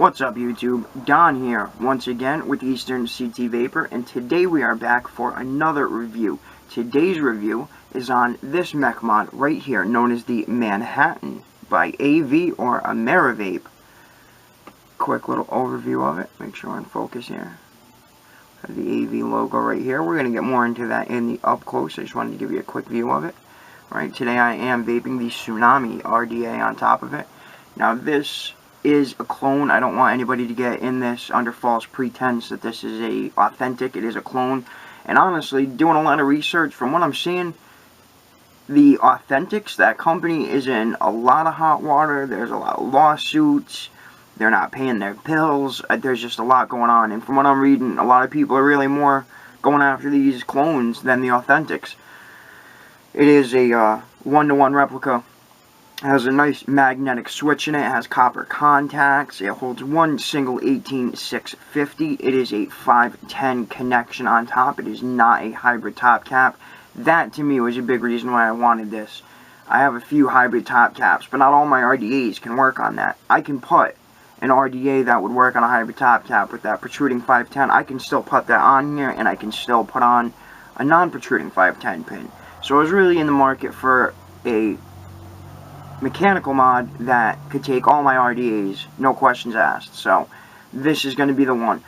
What's up YouTube? Don here, once again with Eastern CT Vaper, and today we are back for another review. Today's review is on this mech mod right here, known as the Manhattan by AV or AmeraVape. Quick little overview of it, make sure we're in focus here. Have the AV logo right here. We're going to get more into that in the up close. I just wanted to give you a quick view of it. Right, today I am vaping the Tsunami RDA on top of it. Now this is a clone. I don't want anybody to get in this under false pretense that this is a authentic. It is a clone. And honestly, doing a lot of research, from what I'm seeing, the Authentics, that company, is in a lot of hot water. There's a lot of lawsuits. They're not paying their bills. There's just a lot going on. And from what I'm reading, a lot of people are really more going after these clones than the Authentics. It is a one-to-one replica. It has a nice magnetic switch in it. It has copper contacts. It holds one single 18650. It is a 510 connection on top. It is not a hybrid top cap. That to me was a big reason why I wanted this. I have a few hybrid top caps, but not all my RDAs can work on that. I can put an RDA that would work on a hybrid top cap with that protruding 510. I can still put that on here, and I can still put on a non-protruding 510 pin. So I was really in the market for a mechanical mod that could take all my RDAs, no questions asked. So this is going to be the one.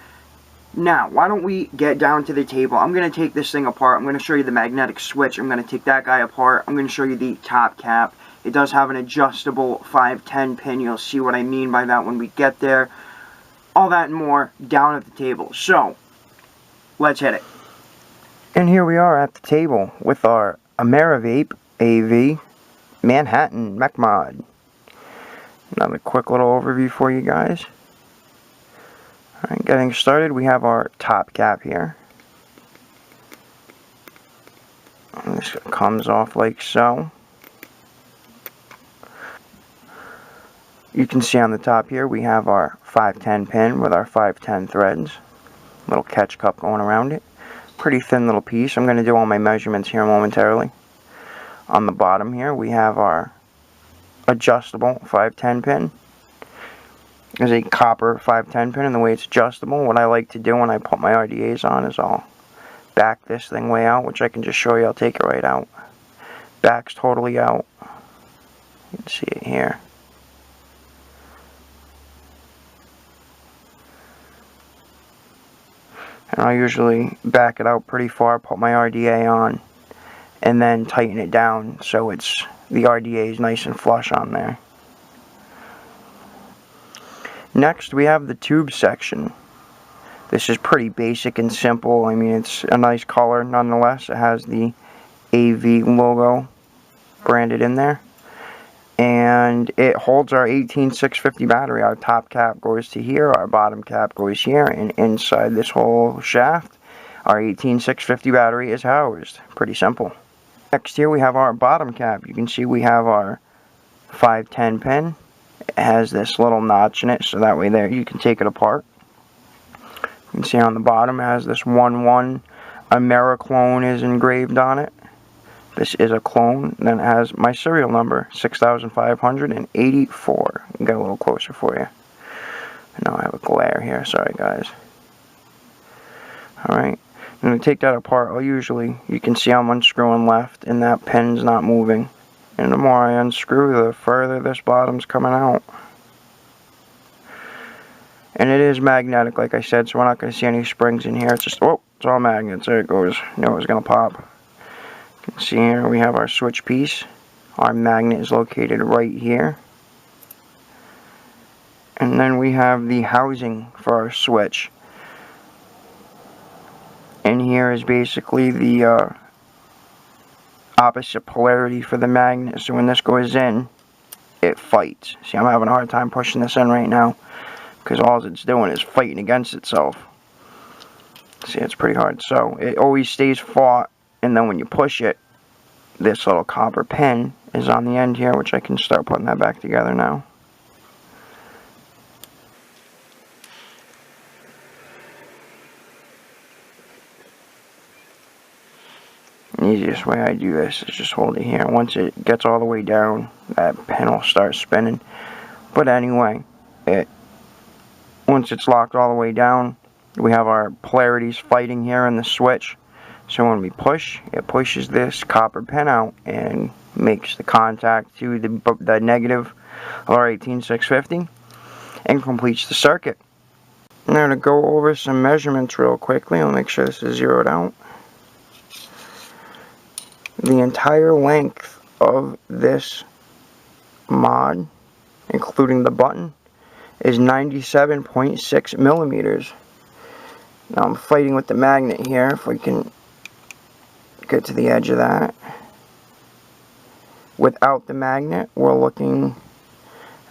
Now, why don't we get down to the table? I'm going to take this thing apart. I'm going to show you the magnetic switch. I'm going to take that guy apart. I'm going to show you the top cap. It does have an adjustable 510 pin. You'll see what I mean by that when we get there. All that and more down at the table. So, let's hit it. And here we are at the table with our AmeraVape AV Manhattan Mech Mod. Another quick little overview for you guys. Alright, getting started, we have our top cap here. And this comes off like so. You can see on the top here we have our 510 pin with our 510 threads. Little catch cup going around it. Pretty thin little piece. I'm going to do all my measurements here momentarily. On the bottom here, we have our adjustable 510 pin. There's a copper 510 pin, and the way it's adjustable, what I like to do when I put my RDAs on is I'll back this thing way out, which I can just show you. I'll take it right out. Back's totally out. You can see it here. And I'll usually back it out pretty far, put my RDA on, and then tighten it down so it's the RDA is nice and flush on there. Next we have the tube section. This is pretty basic and simple. I mean, it's a nice color nonetheless. It has the AV logo branded in there. And it holds our 18650 battery. Our top cap goes to here, our bottom cap goes here, and inside this whole shaft our 18650 battery is housed. Pretty simple. Next here we have our bottom cap. You can see we have our 510 pin. It has this little notch in it, so that way there you can take it apart. You can see on the bottom it has this 1-1 Amera clone is engraved on it. This is a clone. Then it has my serial number, 6584. Get a little closer for you. I know I have a glare here, sorry guys. Alright. I'm going to take that apart. You can see I'm unscrewing left, and that pin's not moving. And the more I unscrew, the further this bottom's coming out. And it is magnetic, like I said, so we're not going to see any springs in here. It's just, oh, it's all magnets. There it goes. You know it's going to pop. You can see here we have our switch piece. Our magnet is located right here. And then we have the housing for our switch. And here is basically the opposite polarity for the magnet. So when this goes in, it fights. See, I'm having a hard time pushing this in right now because all it's doing is fighting against itself. See, it's pretty hard. So it always stays fought, and then when you push it, this little copper pin is on the end here, which I can start putting that back together now. The easiest way I do this is just hold it here. Once it gets all the way down, that pin will start spinning. But anyway, it Once it's locked all the way down, we have our polarities fighting here in the switch. So when we push, it pushes this copper pin out and makes the contact to the negative of our 18650 and completes the circuit. I'm going to go over some measurements real quickly. I'll make sure this is zeroed out. The entire length of this mod, including the button, is 97.6 millimeters. Now I'm fighting with the magnet here, if we can get to the edge of that. Without the magnet, we're looking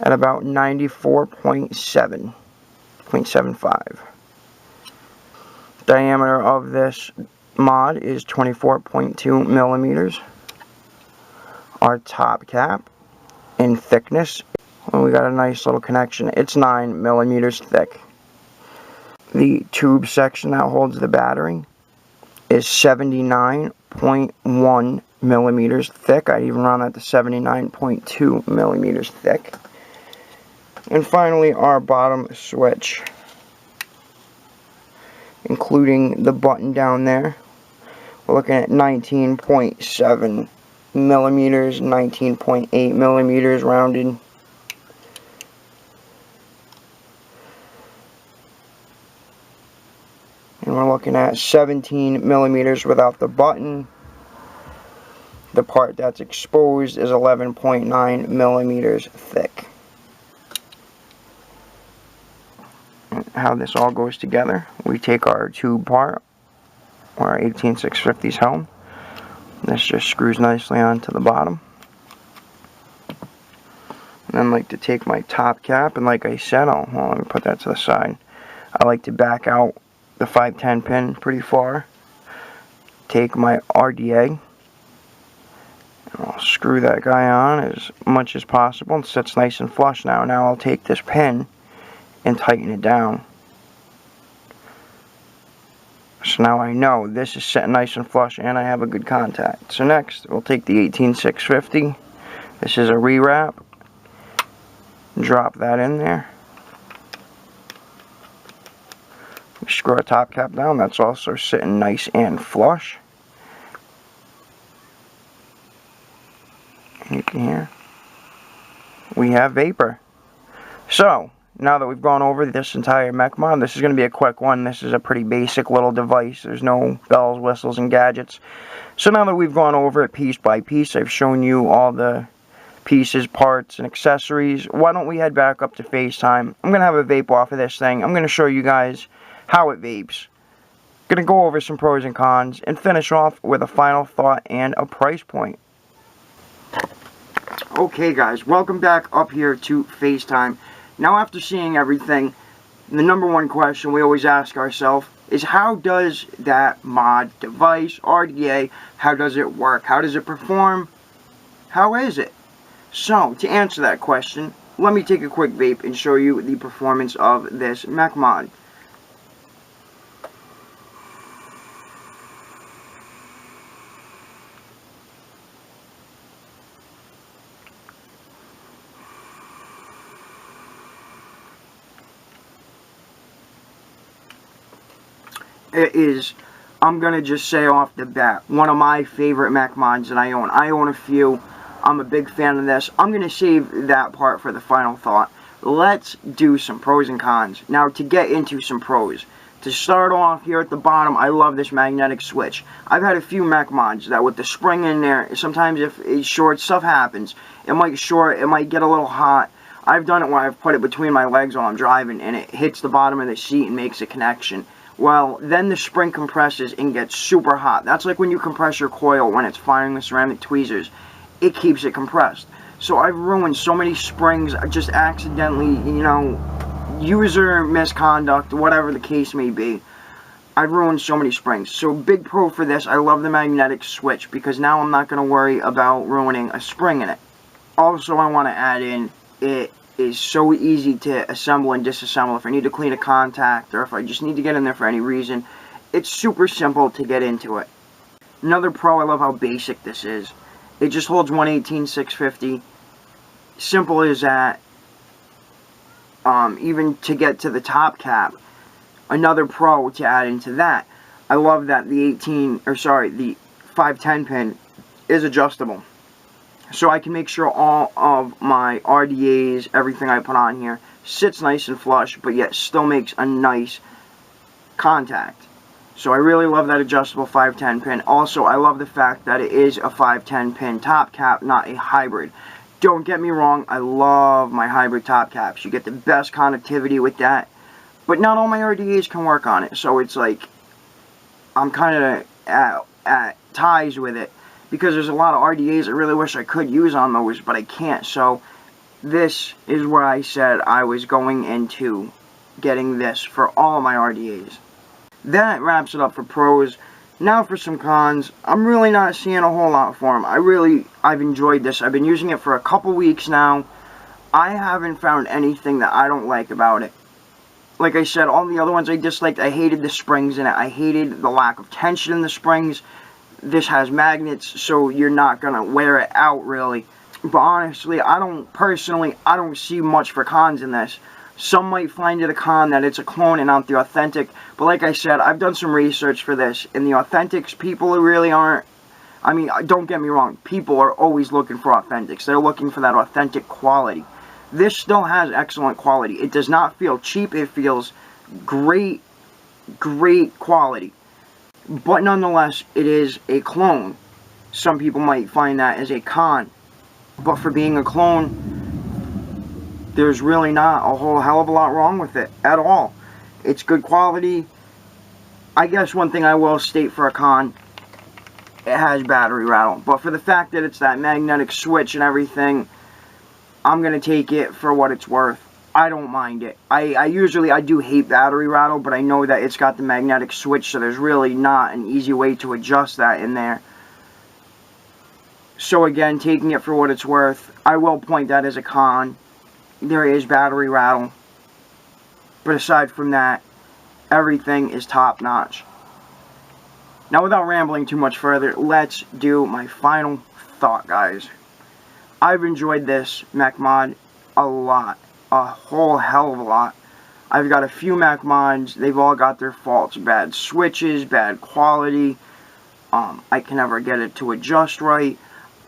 at about 94.75. Diameter of this mod is 24.2 millimeters. Our top cap in thickness, we got a nice little connection. It's 9 millimeters thick. The tube section that holds the battery is 79.1 millimeters thick. I'd even round that to 79.2 millimeters thick. And finally, our bottom switch, including the button down there, we're looking at 19.7 millimeters, 19.8 millimeters rounded. And we're looking at 17 millimeters without the button. The part that's exposed is 11.9 millimeters thick. And how this all goes together, we take our tube part, or our 18650's home. This just screws nicely onto the bottom. And then I like to take my top cap, and like I said, well, let me put that to the side. I like to back out the 510 pin pretty far. Take my RDA, and I'll screw that guy on as much as possible. It sits nice and flush now. Now I'll take this pin and tighten it down. So now I know this is sitting nice and flush and I have a good contact. So next, we'll take the 18650. This is a rewrap. Drop that in there. Screw our top cap down. That's also sitting nice and flush. And you can hear we have Vaper. So now that we've gone over this entire Mech Mod, this is going to be a quick one. This is a pretty basic little device. There's no bells, whistles, and gadgets. So now that we've gone over it piece by piece, I've shown you all the pieces, parts, and accessories. Why don't we head back up to FaceTime? I'm going to have a vape off of this thing. I'm going to show you guys how it vapes. Going to go over some pros and cons and finish off with a final thought and a price point. Okay guys, welcome back up here to FaceTime. Now after seeing everything, the number one question we always ask ourselves is how does that mod device, RDA, how does it work? How does it perform? How is it? So, to answer that question, let me take a quick vape and show you the performance of this Mech Mod. It is, I'm going to just say off the bat, one of my favorite Mech Mods that I own. I own a few. I'm a big fan of this. I'm going to save that part for the final thought. Let's do some pros and cons. Now, to get into some pros. To start off here at the bottom, I love this magnetic switch. I've had a few Mech Mods that with the spring in there, sometimes if it's short, stuff happens. It might short, it might get a little hot. I've done it when I've put it between my legs while I'm driving, and it hits the bottom of the seat and makes a connection. Well, then the spring compresses and gets super hot. That's like when you compress your coil when it's firing the ceramic tweezers. It keeps it compressed. So I've ruined so many springs just accidentally, you know, user misconduct, whatever the case may be. I've ruined so many springs. So big pro for this, I love the magnetic switch because now I'm not going to worry about ruining a spring in it. Also, I want to add in, it is so easy to assemble and disassemble. If I need to clean a contact or if I just need to get in there for any reason, it's super simple to get into it. Another pro, I love how basic this is. It just holds 118/650. Simple as that. even to get to the top cap. Another pro to add into that. I love that the 510 pin is adjustable. So I can make sure all of my RDAs, everything I put on here, sits nice and flush, but yet still makes a nice contact. So I really love that adjustable 510 pin. Also, I love the fact that it is a 510 pin top cap, not a hybrid. Don't get me wrong, I love my hybrid top caps. You get the best connectivity with that. But not all my RDAs can work on it. So it's like, I'm kind of at ties with it. Because there's a lot of RDAs I really wish I could use on those, but I can't. So this is where I said I was going into getting this for all of my RDAs. That wraps it up for pros. Now for some cons. I'm really not seeing a whole lot for them. I've enjoyed this. I've been using it for a couple weeks now. I haven't found anything that I don't like about it. Like I said, all the other ones I disliked. I hated the springs in it. I hated the lack of tension in the springs. This has magnets, so you're not going to wear it out, really. But honestly, I don't see much for cons in this. Some might find it a con that it's a clone and not the authentic. But like I said, I've done some research for this. And the authentics, people really aren't... I mean, don't get me wrong. People are always looking for authentics. They're looking for that authentic quality. This still has excellent quality. It does not feel cheap. It feels great, great quality. But nonetheless, it is a clone. Some people might find that as a con. But for being a clone, there's really not a whole hell of a lot wrong with it at all. It's good quality. I guess one thing I will state for a con, it has battery rattle. But for the fact that it's that magnetic switch and everything, I'm going to take it for what it's worth. I don't mind it. I do hate battery rattle, but I know that it's got the magnetic switch, so there's really not an easy way to adjust that in there. So again, taking it for what it's worth, I will point that as a con. There is battery rattle. But aside from that, everything is top notch. Now without rambling too much further, let's do my final thought, guys. I've enjoyed this Mech Mod a lot. A whole hell of a lot. I've got a few Mech Mods. They've all got their faults. Bad switches, bad quality. I can never get it to adjust right.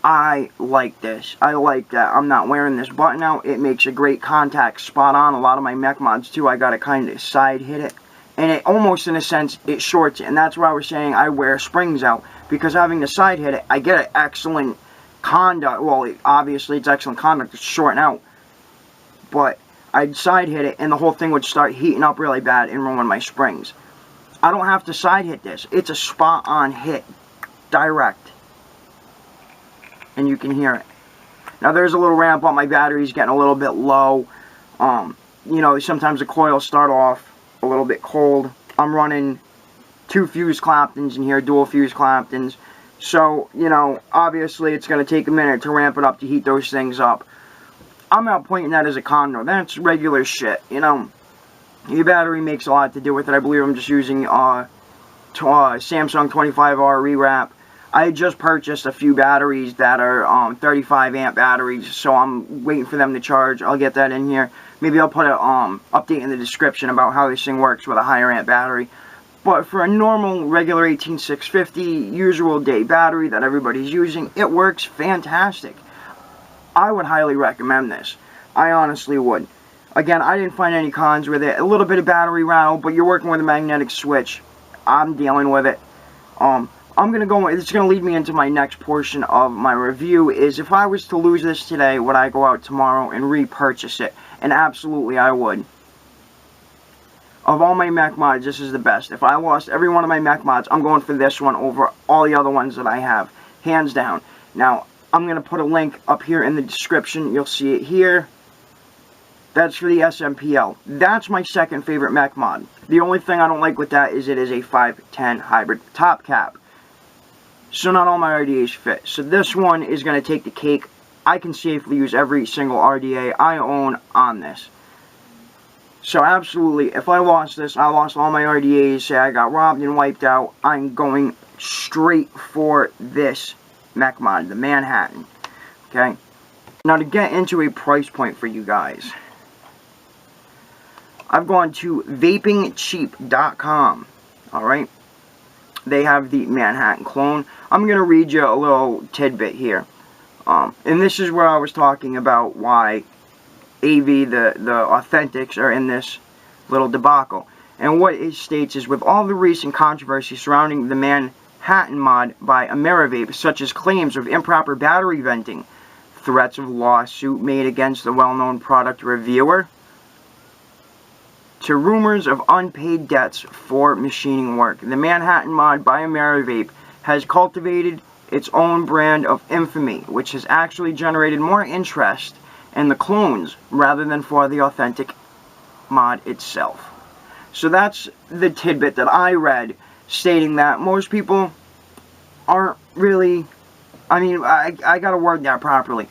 I like this. I like that I'm not wearing this button out. It makes a great contact spot on. A lot of my Mech Mods too, I gotta kind of side hit it. And it almost, in a sense, it shorts it. And that's why I was saying I wear springs out. Because having to side hit it, I get an excellent conduct. Well, obviously it's excellent conduct. It's shorting out. But I'd side hit it and the whole thing would start heating up really bad and ruin my springs. I don't have to side hit this. It's a spot on hit. Direct. And you can hear it. Now there's a little ramp up. My battery's getting a little bit low. You know, sometimes the coils start off a little bit cold. I'm running 2 fuse Claptons in here, dual fuse Claptons. So, you know, obviously it's going to take a minute to ramp it up to heat those things up. I'm not pointing that as a con, though. That's regular shit, you know. Your battery makes a lot to do with it. I believe I'm just using Samsung 25R rewrap. I just purchased a few batteries that are 35 amp batteries, so I'm waiting for them to charge. I'll get that in here. Maybe I'll put an update in the description about how this thing works with a higher amp battery. But for a normal, regular 18650, usual day battery that everybody's using, it works fantastic. I would highly recommend this. I honestly would. Again, I didn't find any cons with it. A little bit of battery rattle, but you're working with a magnetic switch. I'm dealing with it. It's going to lead me into my next portion of my review, is if I was to lose this today, would I go out tomorrow and repurchase it? And absolutely I would. Of all my Mech Mods, this is the best. If I lost every one of my Mech Mods, I'm going for this one over all the other ones that I have. Hands down. Now, I'm going to put a link up here in the description. You'll see it here. That's for the SMPL. That's my second favorite Mech Mod. The only thing I don't like with that is it is a 510 hybrid top cap. So not all my RDAs fit. So this one is going to take the cake. I can safely use every single RDA I own on this. So absolutely, if I lost this, I lost all my RDAs, say I got robbed and wiped out, I'm going straight for this Mech Mod, the Manhattan. Okay? Now to get into a price point for you guys. I've gone to vapingcheap.com. Alright? They have the Manhattan clone. I'm going to read you a little tidbit here. And this is where I was talking about why AV, the Authentics, are in this little debacle. And what it states is, with all the recent controversy surrounding the Manhattan mod by AmeraVape, such as claims of improper battery venting, threats of lawsuit made against the well-known product reviewer, to rumors of unpaid debts for machining work, the Manhattan mod by AmeraVape has cultivated its own brand of infamy, which has actually generated more interest in the clones rather than for the authentic mod itself. So that's the tidbit that I read, stating that most people aren't really, I gotta word that properly.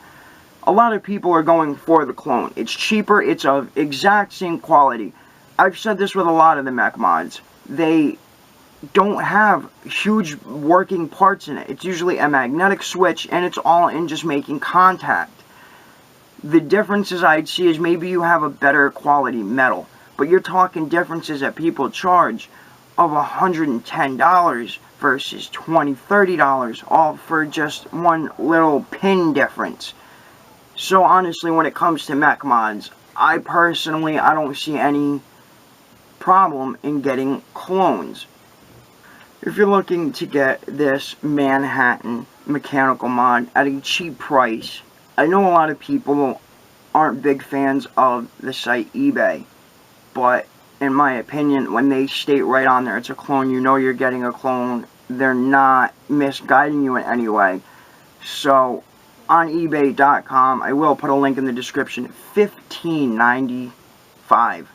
A lot of people are going for the clone. It's cheaper, it's of exact same quality. I've said this with a lot of the mech mods. They don't have huge working parts in it. It's usually a magnetic switch, and it's all in just making contact. The differences I'd see is maybe you have a better quality metal, but you're talking differences that people charge of $110 versus $20, $30, all for just one little pin difference. So honestly, when it comes to mech mods, I don't see any problem in getting clones. If you're looking to get this Manhattan mechanical mod at a cheap price, I know a lot of people aren't big fans of the site eBay, but in my opinion, when they state right on there it's a clone, you know you're getting a clone. They're not misguiding you in any way. So on ebay.com, I will put a link in the description, $15.95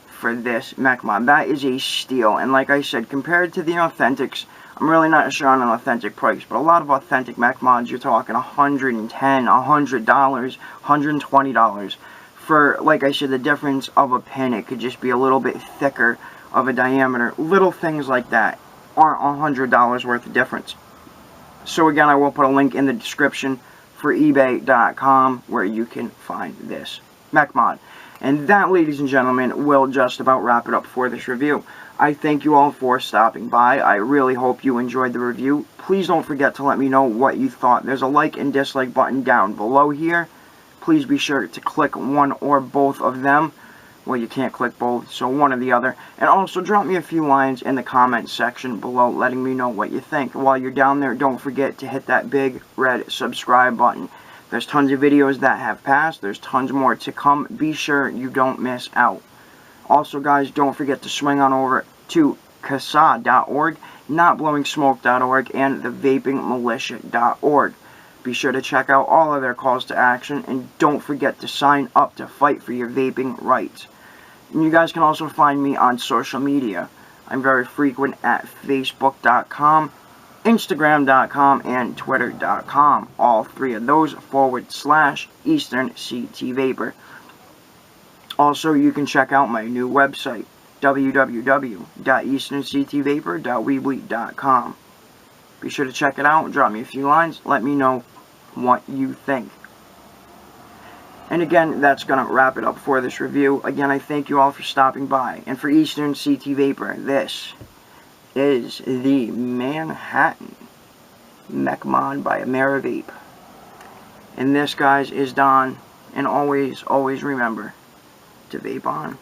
for this mech mod. That is a steal, and like I said, compared to the Authentics, I'm really not sure on an authentic price, but a lot of authentic mech mods, you're talking $110, $100, $120 for, like I said, the difference of a pin. It could just be a little bit thicker of a diameter. Little things like that aren't $100 worth of difference. So again, I will put a link in the description for ebay.com where you can find this mech mod. And that, ladies and gentlemen, will just about wrap it up for this review. I thank you all for stopping by. I really hope you enjoyed the review. Please don't forget to let me know what you thought. There's a like and dislike button down below here. Please be sure to click one or both of them. Well, you can't click both, so one or the other. And also drop me a few lines in the comment section below letting me know what you think. While you're down there, don't forget to hit that big red subscribe button. There's tons of videos that have passed. There's tons more to come. Be sure you don't miss out. Also, guys, don't forget to swing on over to CASA.org, NotBlowingSmoke.org, and TheVapingMilitia.org. Be sure to check out all of their calls to action, and don't forget to sign up to fight for your vaping rights. And you guys can also find me on social media. I'm very frequent at Facebook.com, Instagram.com, and Twitter.com. All three of those /EasternCTVaper. Also, you can check out my new website, www.easternctvapor.weebly.com. Be sure to check it out, drop me a few lines, let me know what you think. And again, that's going to wrap it up for this review. Again, I thank you all for stopping by. And for Eastern CT Vapor, this is the Manhattan Mech Mod by AmeraVape. And this, guys, is Don. And always, always remember to vape on.